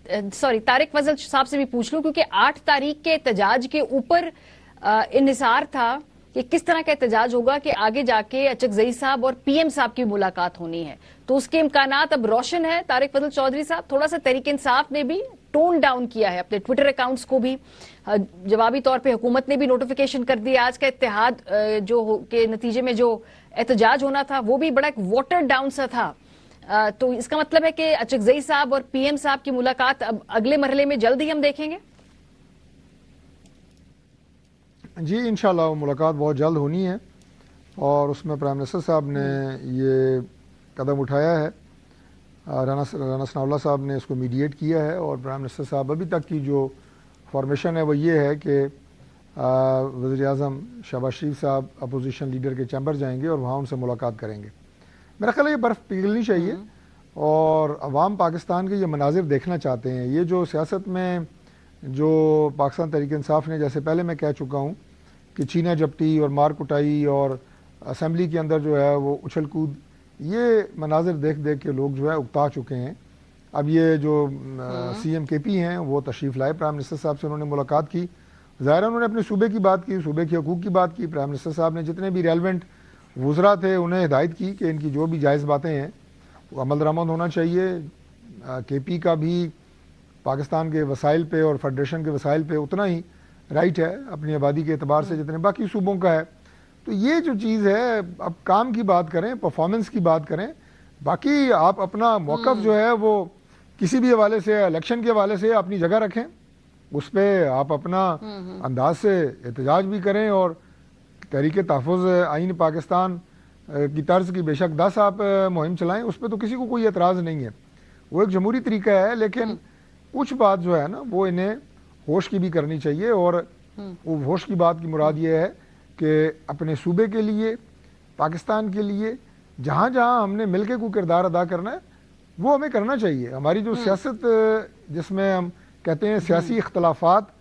Sorry Tariq फजल साहब से भी पूछ लूं, क्योंकि 8 तारीख के एहतजाज के ऊपर इन्हिसार था कि किस तरह का एहतजाज होगा कि आगे जाके अचकजई साहब और पीएम साहब की मुलाकात होनी है, तो उसके इम्कानात अब रोशन है। तारिक फजल चौधरी साहब, थोड़ा सा तहरीक इंसाफ ने भी टोन डाउन किया है अपने ट्विटर अकाउंट्स को भी, जवाबी तौर पे हुकूमत ने भी नोटिफिकेशन कर दिया। आज का इत्तेहाद के नतीजे में जो एहतजाज होना था वो भी बड़ा एक वाटर डाउन सा था। तो इसका मतलब है कि अचकजई साहब और पीएम साहब की मुलाकात अब अगले मरहले में जल्द ही हम देखेंगे। जी इंशाल्लाह वो मुलाकात बहुत जल्द होनी है और उसमें प्राइम मिनिस्टर साहब ने ये कदम उठाया है। राना सनाउल्लाह साहब ने इसको मीडिएट किया है और प्राइम मिनिस्टर साहब अभी तक की जो फॉर्मेशन है वो ये है कि वज़ीर आज़म शहबाज शरीफ साहब अपोजिशन लीडर के चैम्बर जाएंगे और वहाँ उनसे मुलाकात करेंगे। मेरा ख्याल है ये बर्फ़ पिघलनी चाहिए और अवाम पाकिस्तान के ये मनाजिर देखना चाहते हैं। ये जो सियासत में जो पाकिस्तान तहरीक इंसाफ ने, जैसे पहले मैं कह चुका हूँ कि छीना झपटी और मार कुटाई और असम्बली के अंदर जो है वो उछल कूद, ये मनाजिर देख देख के लोग जो है उकता चुके हैं। अब ये जो CM KP हैं वो तशरीफ़ लाए, प्राइम मिनिस्टर साहब से उन्होंने मुलाकात की, ज़ाहिर उन्होंने अपने सूबे की बात की, सूबे के हकूक़ की बात की। प्राइम मिनिस्टर साहब ने जितने भी रेलिवेंट वुज़रा थे उन्हें हिदायत की कि इनकी जो भी जायज़ बातें हैं वो अमल दरामद होना चाहिए। KP का भी पाकिस्तान के वसाइल पे और फेडरेशन के वसाइल पे उतना ही राइट है अपनी आबादी के एतबार से जितने बाकी सूबों का है। तो ये जो चीज़ है, अब काम की बात करें, परफॉर्मेंस की बात करें, बाकी आप अपना मौक़िफ़ जो है वो किसी भी हवाले से, इलेक्शन के हवाले से अपनी जगह रखें, उस पर आप अपना अंदाज से एहतजाज भी करें और तहरीक तहफ़्फ़ुज़ आइन पाकिस्तान की तर्ज की बेशक 10 आप मुहिम चलाएं, उस पर तो किसी को कोई एतराज़ नहीं है, वो एक जमहूरी तरीका है। लेकिन कुछ बात जो है ना वो इन्हें होश की भी करनी चाहिए और वो होश की बात की मुराद ये है कि अपने सूबे के लिए, पाकिस्तान के लिए जहाँ जहाँ हमने मिलकर कोई किरदार अदा करना है वो हमें करना चाहिए। हमारी जो सियासत जिसमें हम कहते हैं सियासी इख्तलाफात,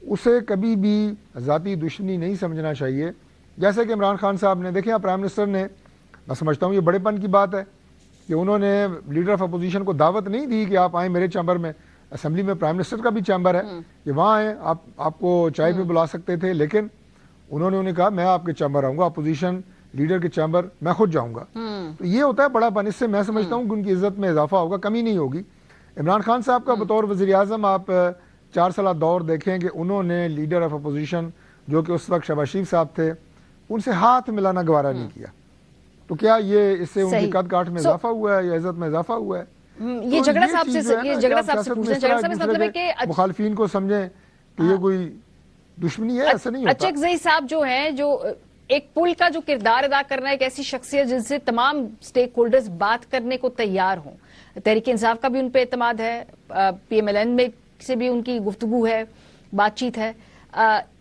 उसे कभी भी ज़ाती दुश्मनी नहीं समझना चाहिए। जैसे कि इमरान खान साहब ने, देखें प्राइम मिनिस्टर ने, मैं समझता हूँ ये बड़ेपन की बात है कि उन्होंने लीडर ऑफ अपोजिशन को दावत नहीं दी कि आप आएँ मेरे चैम्बर में। असेंबली में प्राइम मिनिस्टर का भी चैम्बर है कि वहाँ आए, आपको चाय पे बुला सकते थे, लेकिन उन्होंने कहा मैं आपके चैम्बर आऊँगा, अपोजिशन लीडर के चैम्बर मैं खुद जाऊँगा। तो ये होता है बड़ापन। इससे मैं समझता हूँ कि उनकी इज्जत में इजाफा होगा, कमी नहीं होगी। इमरान खान साहब का बतौर वज़ीर आज़म आप 4 साल दौर देखें कि उन्होंने लीडर ऑफ अपोजिशन जो कि उस वक्त शहबाज शरीफ साहब थे, उनसे हाथ मिलाना गवारा नहीं किया। तो क्या ये इससे उनकी कद काठ में इजाफा हुआ है या इज्जत में इजाफा हुआ है? ये झगड़ा साहब से पूछना, झगड़ा साहब मतलब है कि मुखालिफिन को समझें कि ये कोई दुश्मनी है, ऐसा नहीं होता। अचकजई साहब जो हैं, जो एक पुल का जो किरदार अदा करना है, एक ऐसी शख्सियत जिनसे तमाम स्टेक होल्डर्स बात करने को तैयार हों। तहरीक इंसाफ का भी उन पे एतमाद है, PMLN में से भी उनकी गुफ्तगू है, बातचीत है।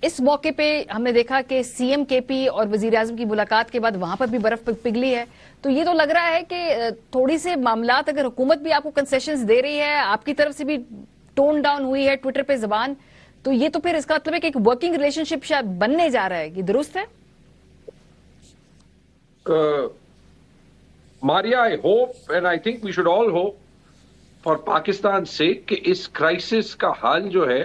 इस मौके पे हमने देखा कि CM KP और वजीर आजम की मुलाकात के बाद वहां पर भी बर्फ पिघली है। तो ये तो लग रहा है कि थोड़ी से मामलात, अगर हुकूमत भी आपको कंसेशंस दे रही है, आपकी तरफ से भी टोन डाउन हुई है ट्विटर पे जबान, तो ये तो फिर इसका मतलब है कि एक वर्किंग रिलेशनशिप शायद बनने जा रहा है। कि दुरुस्त है? Maria, I hope and I think we should all hope for Pakistan से कि इस क्राइसिस का हल जो है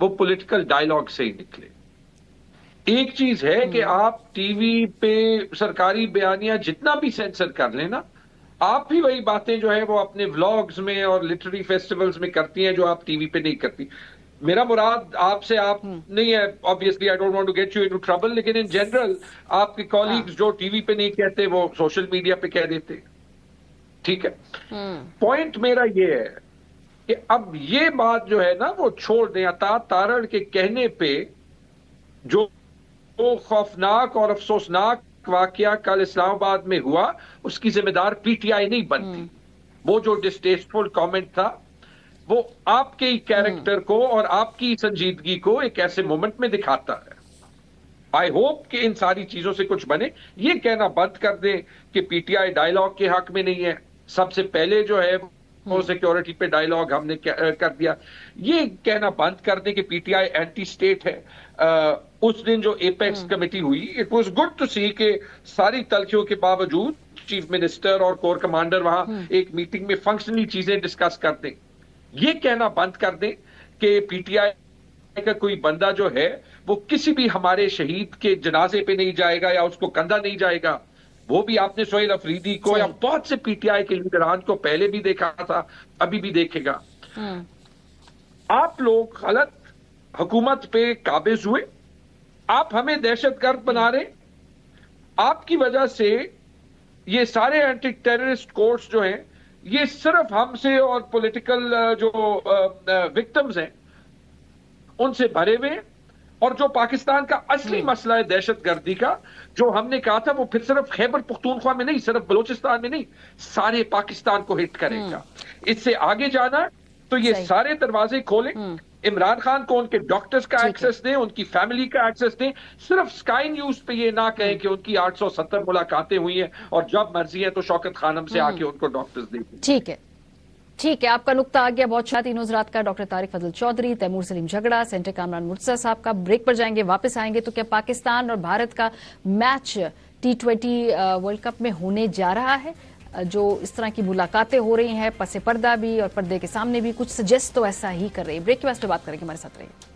वो पॉलिटिकल डायलॉग से ही निकले। एक चीज है कि आप टीवी पे सरकारी बयानियां जितना भी सेंसर कर लेना, आप भी वही बातें जो है वो अपने व्लॉग्स में और लिटरेरी फेस्टिवल्स में करती हैं जो आप टीवी पे नहीं करती। मेरा मुराद आपसे आप नहीं है, obviously I don't want to get you into trouble, लेकिन इन जनरल आपके कॉलीग्स जो टीवी पे नहीं कहते वो सोशल मीडिया पे कह देते, ठीक है। पॉइंट मेरा ये है कि अब ये बात जो है ना वो छोड़ दें। अता तारड़ के कहने पे जो खौफनाक और अफसोसनाक वाकया कल इस्लामाबाद में हुआ, उसकी जिम्मेदार PTI नहीं बनती। वो जो डिस्टेस्टफुल कमेंट था वो आपके ही कैरेक्टर को और आपकी संजीदगी को एक ऐसे मोमेंट में दिखाता है। आई होप कि इन सारी चीजों से कुछ बने। ये कहना बंद कर दें कि PTI डायलॉग के हक में नहीं है। सबसे पहले जो है वो सिक्योरिटी पे डायलॉग हमने कर दिया। ये कहना बंद कर दें कि PTI एंटी स्टेट है। उस दिन जो एपेक्स कमेटी हुई, इट वाज गुड टू सी कि सारी तलखियों के बावजूद चीफ मिनिस्टर और कोर कमांडर वहां एक मीटिंग में फंक्शनली चीजें डिस्कस करते। یہ کہنا بند کر دیں کہ پی ٹی آئی کا کوئی بندہ جو ہے وہ کسی بھی ہمارے شہید کے جنازے پہ نہیں جائے گا یا اس کو کندھا نہیں جائے گا. وہ بھی آپ نے سہیل افریدی کو یا بہت سے پی ٹی آئی کے لیڈران کو پہلے بھی دیکھا تھا, ابھی بھی دیکھے گا. آپ لوگ غلط حکومت پہ قابض ہوئے, آپ ہمیں دہشت گرد بنا رہے, آپ کی وجہ سے یہ سارے اینٹی ٹیررسٹ کورٹس جو ہیں یہ صرف ہم سے اور پولیٹیکل جو وکٹمز ہیں ان سے بھرے ہوئے, اور جو پاکستان کا اصلی مسئلہ ہے دہشت گردی کا, جو ہم نے کہا تھا وہ پھر صرف خیبر پختونخوا میں نہیں, صرف بلوچستان میں نہیں, سارے پاکستان کو ہٹ کرے گا. اس سے آگے جانا تو یہ سارے دروازے کھولیں, عمران خان کو ان کے ڈاکٹرز کا ایکسس دیں, ان کی فیملی کا ایکسس دیں. صرف سکائی نیوز پہ یہ نہ کہیں کہ ان کی 870 ملاقاتیں ہوئی ہیں اور جب مرضی ہے تو شوکت خانم سے آ کے ان کو ڈاکٹرز دیں. ٹھیک ہے, آپ کا نقطہ آ گیا بہت شاید. تینوں حضرات کا, ڈاکٹر طارق فضل چودھری, تیمور سلیم جھگڑا, سینٹر کامران مرتضیٰ صاحب کا. بریک پر جائیں گے, واپس آئیں گے تو کیا پاکستان اور بھارت کا میچ T20 ورلڈ کپ میں ہونے جا رہا ہے؟ جو اس طرح کی ملاقاتیں ہو رہی ہیں پس پردہ بھی اور پردے کے سامنے بھی, کچھ سجیسٹ تو ایسا ہی کر رہی ہے. بریک کے بعد بات کریں گے, ہمارے ساتھ رہیے.